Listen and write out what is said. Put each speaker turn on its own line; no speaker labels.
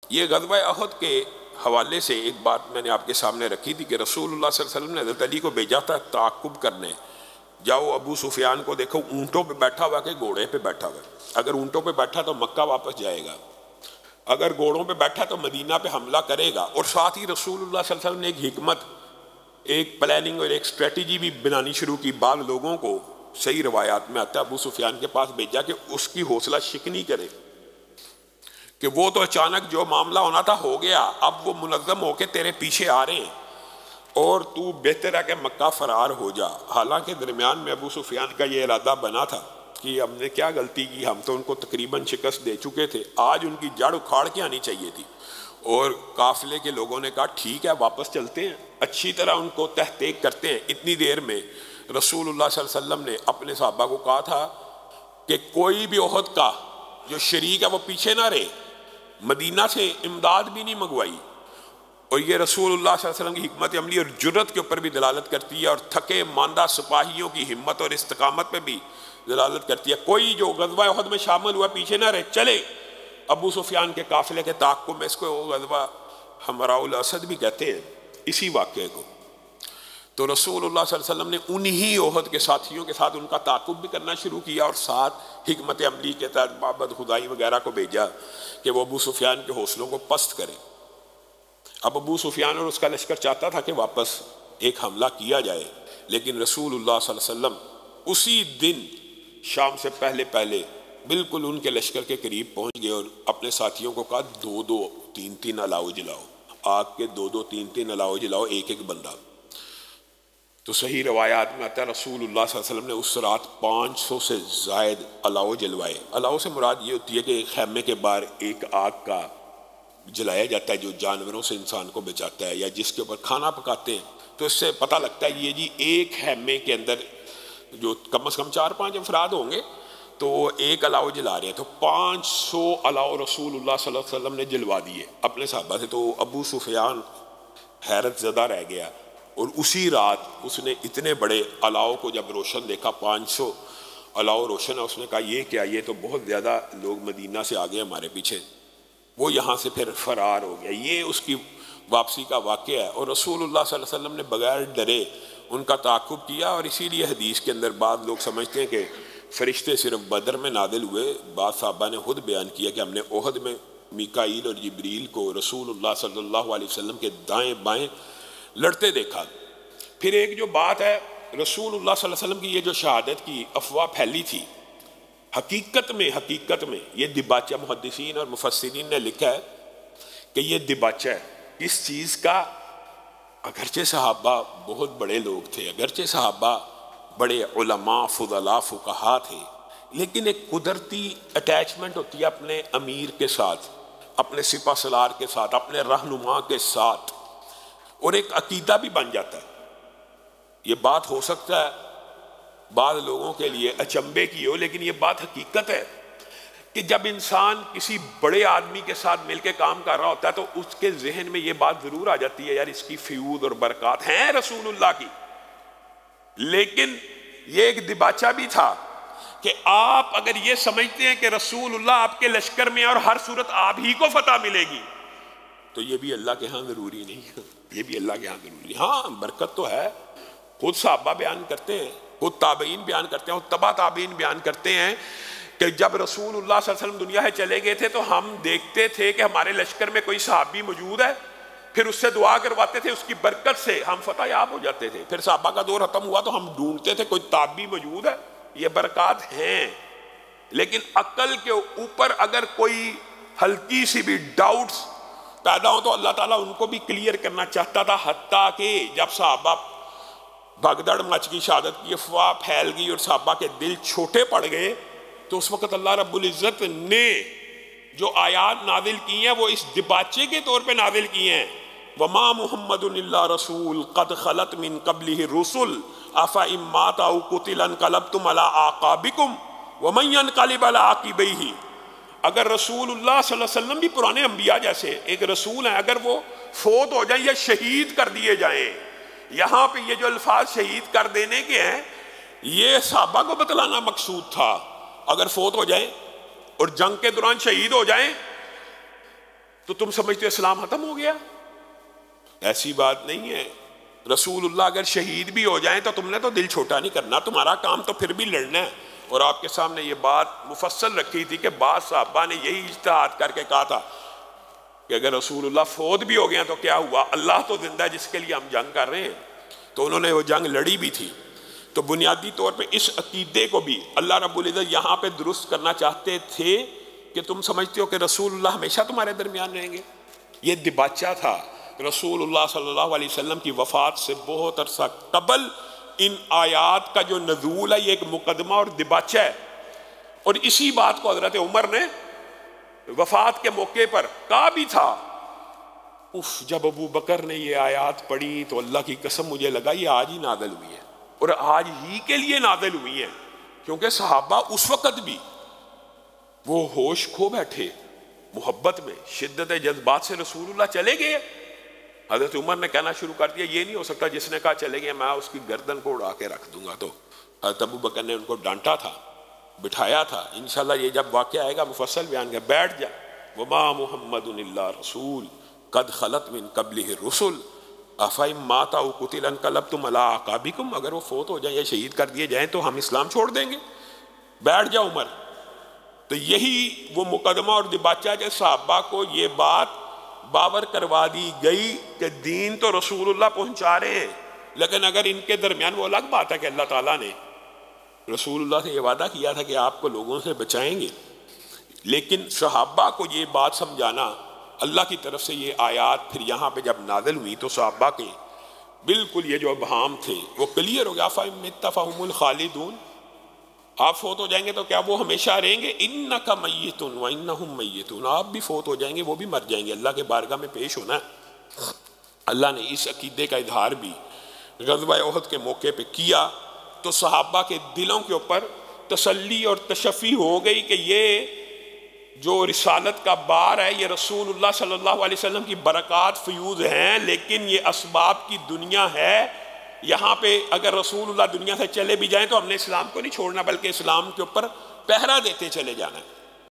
یہ غزوہ احد کے حوالے سے ایک بات میں نے آپ کے سامنے رکھی تھی کہ رسول اللہ صلی اللہ علیہ وسلم نے حضرت علی کو بھیجا تھا تعاقب کرنے، جاؤ ابو سفیان کو دیکھو اونٹوں پہ بیٹھا ہوا کہ گھوڑے پہ بیٹھا ہوا، اگر اونٹوں پہ بیٹھا تو مکہ واپس جائے گا، اگر گھوڑوں پہ بیٹھا تو مدینہ پہ حملہ کرے گا۔ اور ساتھ ہی رسول اللہ صلی اللہ علیہ وسلم نے ایک حکمت، ایک پلاننگ اور ایک اسٹریٹجی بھی بنانی شروع کی۔ بعض لوگوں کو صحیح روایات میں آتا ہے ابو سفیان کے پاس بھیجا کہ اس کی حوصلہ شکنی کرے کہ وہ تو اچانک جو معاملہ ہونا تھا ہو گیا، اب وہ منظم ہو کے تیرے پیچھے آ رہے ہیں اور تو بہتر ہے کہ مکہ فرار ہو جا۔ حالانکہ درمیان میں ابو سفیان کا یہ ارادہ بنا تھا کہ ہم نے کیا غلطی کی، ہم تو ان کو تقریباً شکست دے چکے تھے، آج ان کی جڑ اکھاڑ کے آنی چاہیے تھی۔ اور قافلے کے لوگوں نے کہا ٹھیک ہے واپس چلتے ہیں، اچھی طرح ان کو تحقیق کرتے ہیں۔ اتنی دیر میں رسول اللہ صلی اللہ علیہ وسلم نے اپنے صحابہ کو کہا تھا کہ کوئی بھی احد کا جو شریک ہے وہ پیچھے نہ رہے، مدینہ سے امداد بھی نہیں منگوائی۔ اور یہ رسول اللہ صلی اللہ علیہ وسلم کی حکمت عملی اور جرت کے اوپر بھی دلالت کرتی ہے، اور تھکے ماندہ سپاہیوں کی ہمت اور استقامت پہ بھی دلالت کرتی ہے۔ کوئی جو غزوہ احد میں شامل ہوا پیچھے نہ رہے، چلے ابو سفیان کے قافلے کے تعاقب میں۔ اس کو غزوہ حمراء الاسد بھی کہتے ہیں اسی واقعے کو۔ تو رسول اللہ صلی اللہ علیہ وسلم نے انہی احد کے ساتھیوں کے ساتھ ان کا تعاقب بھی کرنا شروع کیا، اور ساتھ حکمت عملی کے تحت معبد خدائی وغیرہ کو بھیجا کہ وہ ابو سفیان کے حوصلوں کو پست کرے۔ اب ابو سفیان اور اس کا لشکر چاہتا تھا کہ واپس ایک حملہ کیا جائے، لیکن رسول اللہ صلی اللہ علیہ وسلم اسی دن شام سے پہلے بالکل ان کے لشکر کے قریب پہنچ گئے اور اپنے ساتھیوں کو کہا دو دو تین تین الاؤ جلاؤ، آگ کے دو دو تین تین الاؤ جلاؤ، ایک ایک بندہ۔ تو صحیح روایات میں آتا ہے رسول اللہ صلی اللہ علیہ وسلم نے اس رات 500 سے زائد الاؤ جلوائے۔ الاؤ سے مراد یہ ہوتی ہے کہ خیمے کے باہر ایک آگ کا جلایا جاتا ہے جو جانوروں سے انسان کو بچاتا ہے، یا جس کے اوپر کھانا پکاتے ہیں۔ تو اس سے پتہ لگتا ہے یہ جی ایک خیمے کے اندر جو کم از کم 4-5 افراد ہوں گے تو وہ ایک الاؤ جلا رہے ہیں۔ تو 500 الاؤ رسول اللہ صلی اللہ علیہ وسلم نے جلوا دیے اپنے صحابہ سے۔ تو ابو سفیان حیرت زدہ رہ گیا، اور اسی رات اس نے اتنے بڑے الاؤ کو جب روشن دیکھا، 500 الاؤ روشن ہے، اس نے کہا یہ کیا، یہ تو بہت زیادہ لوگ مدینہ سے آگے ہمارے پیچھے۔ وہ یہاں سے پھر فرار ہو گیا۔ یہ اس کی واپسی کا واقعہ ہے، اور رسول اللہ صلی اللہ علیہ وسلم نے بغیر ڈرے ان کا تعاقب کیا۔ اور اسی لیے حدیث کے اندر بعض لوگ سمجھتے ہیں کہ فرشتے صرف بدر میں نازل ہوئے، بعض صحابہ نے خود بیان کیا کہ ہم نے احد میں میکائیل اور جبریل کو رسول اللہ صلی اللہ علیہ وسلم کے دائیں بائیں لڑتے دیکھا۔ پھر ایک جو بات ہے، رسول اللہ صلی اللہ علیہ وسلم کی یہ جو شہادت کی افواہ پھیلی تھی، حقیقت میں یہ دباچہ، محدثین اور مفسرین نے لکھا ہے کہ یہ دباچہ ہے اس چیز کا۔ اگرچہ صحابہ بہت بڑے لوگ تھے، اگرچہ صحابہ بڑے علماء فضلاء فقہاء تھے، لیکن ایک قدرتی اٹیچمنٹ ہوتی ہے اپنے امیر کے ساتھ، اپنے سپہ سالار کے ساتھ، اپنے رہنما کے ساتھ، اور ایک عقیدہ بھی بن جاتا ہے۔ یہ بات ہو سکتا ہے بعض لوگوں کے لیے اچنبے کی ہو، لیکن یہ بات حقیقت ہے کہ جب انسان کسی بڑے آدمی کے ساتھ مل کے کام کر رہا ہوتا ہے تو اس کے ذہن میں یہ بات ضرور آ جاتی ہے یار اس کی فیوض اور برکات ہیں رسول اللہ کی۔ لیکن یہ ایک دباچہ بھی تھا کہ آپ اگر یہ سمجھتے ہیں کہ رسول اللہ آپ کے لشکر میں اور ہر صورت آپ ہی کو فتح ملے گی، تو یہ بھی اللہ کے ہاں ضروری نہیں ہے، یہ بھی اللہ کے ہاں ضروری ہے۔ ہاں برکت تو ہے، خود صحابہ بیان کرتے ہیں، خود تابعین بیان کرتے ہیں، خود تبع تابعین بیان کرتے ہیں کہ جب رسول اللہ صلی اللہ علیہ وسلم دنیا سے چلے گئے تھے تو ہم دیکھتے تھے کہ ہمارے لشکر میں کوئی صحابی موجود ہے، پھر اس سے دعا کرواتے تھے، اس کی برکت سے ہم فتح یاب ہو جاتے تھے۔ پھر صحابہ کا دور ختم ہوا تو ہم ڈھونڈتے تھے کوئی تابعی موجود ہے، یہ برکات ہیں۔ لیکن عقل کے اوپر اگر کوئی ہلکی سی بھی ڈاؤٹس پیدا ہو تو اللہ تعالیٰ ان کو بھی کلیئر کرنا چاہتا تھا، حتیٰ کہ جب صحابہ بھگدڑ مچ کی، شہادت کی افواہ پھیل گئی اور صحابہ کے دل چھوٹے پڑ گئے، تو اس وقت اللہ رب العزت نے جو آیات نازل کی ہیں وہ اس دباچے کے طور پہ نازل کی ہیں۔ وَمَا مُحَمَّدٌ إِلَّا رَسُولٌ قَدْ خَلَتْ مِن قَبْلِهِ الرُّسُلُ أَفَإِن مَّاتَ أَوْ قُتِلَ انقلبتم عَلَىٰ أَعْقَابِكُمْ وَمَن يَنقلب عَلَىٰ عَقِبَيْهِ۔ اگر رسول اللہ صلی اللہ علیہ وسلم بھی پرانے انبیاء جیسے ایک رسول ہیں، اگر وہ فوت ہو جائیں یا شہید کر دیے جائیں، یہاں پہ یہ جو الفاظ شہید کر دینے کے ہیں یہ صحابہ کو بتلانا مقصود تھا، اگر فوت ہو جائیں اور جنگ کے دوران شہید ہو جائیں تو تم سمجھتے ہو اسلام ختم ہو گیا؟ ایسی بات نہیں ہے. رسول اللہ اگر شہید بھی ہو جائیں تو تم نے تو دل چھوٹا نہیں کرنا، تمہارا کام تو پھر بھی لڑنا ہے. اور آپ کے سامنے یہ بات مفصل رکھی تھی کہ بعض صحابہ نے یہی اجتہاد کر کے کہا تھا کہ اگر رسول اللہ فوت بھی ہو گیا تو کیا ہوا، اللہ تو زندہ ہے جس کے لیے ہم جنگ کر رہے ہیں. تو انہوں نے وہ جنگ لڑی بھی تھی. تو بنیادی طور پہ اس عقیدے کو بھی اللہ رب العزت یہاں پہ درست کرنا چاہتے تھے کہ تم سمجھتے ہو کہ رسول اللہ ہمیشہ تمہارے درمیان رہیں گے. یہ دباچہ تھا. رسول اللہ صلی اللہ علیہ وسلم کی وفات سے بہت عرصہ قبل ان آیات کا جو نزول ہے یہ ایک مقدمہ اور دباچہ ہے. اور اسی بات کو حضرت عمر نے وفات کے موقع پر کہا بھی تھا. جب ابو بکر نے یہ آیات پڑھی تو اللہ کی قسم مجھے لگا یہ آج ہی نازل ہوئی ہے، اور آج ہی کے لیے نازل ہوئی ہیں، کیونکہ صحابہ اس وقت بھی وہ ہوش کھو بیٹھے محبت میں، شدت جذبات سے رسول اللہ چلے گئے. حضرت عمر نے کہنا شروع کر دیا یہ نہیں ہو سکتا جس نے کہا چلے گئے میں اس کی گردن کو اڑا کے رکھ دوں گا. تو حضرت ابو بکر نے ان کو ڈانٹا تھا، بٹھایا تھا. انشاءاللہ یہ جب واقعہ آئے گا مفصل بیان کر. بیٹھ جا. وما محمد الا رسول قد خلت من قبلہ الرسل افئن مات او قتل انقلبتم علی اعقابکم. اگر وہ فوت ہو جائیں یا شہید کر دیے جائیں تو ہم اسلام چھوڑ دیں گے. بیٹھ جا عمر. تو یہی وہ مقدمہ اور دباچہ جو صحابہ کو یہ بات باور کروا دی گئی کہ دین تو رسول اللہ پہنچا رہے ہیں، لیکن اگر ان کے درمیان، وہ الگ بات ہے کہ اللہ تعالیٰ نے رسول اللہ سے یہ وعدہ کیا تھا کہ آپ کو لوگوں سے بچائیں گے، لیکن صحابہ کو یہ بات سمجھانا، اللہ کی طرف سے یہ آیات پھر یہاں پہ جب نازل ہوئی تو صحابہ کے بالکل یہ جو ابہام تھے وہ کلیئر ہو گیا. فَإِن مِتَّ فَهُمُ الْخَالِدُونَ. آپ فوت ہو جائیں گے تو کیا وہ ہمیشہ رہیں گے؟ اِنَّكَ مَيِّتٌ وَإِنَّهُمْ مَيِّتُونَ. آپ بھی فوت ہو جائیں گے، وہ بھی مر جائیں گے، اللہ کے بارگاہ میں پیش ہونا ہے. اللہ نے اس عقیدے کا اظہار بھی غزوہ احد کے موقع پہ کیا تو صحابہ کے دلوں کے اوپر تسلی اور تشفی ہو گئی کہ یہ جو رسالت کا بار ہے یہ رسول اللہ صلی اللہ علیہ وسلم کی برکات فیوز ہیں، لیکن یہ اسباب کی دنیا ہے. یہاں پہ اگر رسول اللہ دنیا سے چلے بھی جائیں تو ہم نے اسلام کو نہیں چھوڑنا، بلکہ اسلام کے اوپر پہرا دیتے چلے جانا ہے.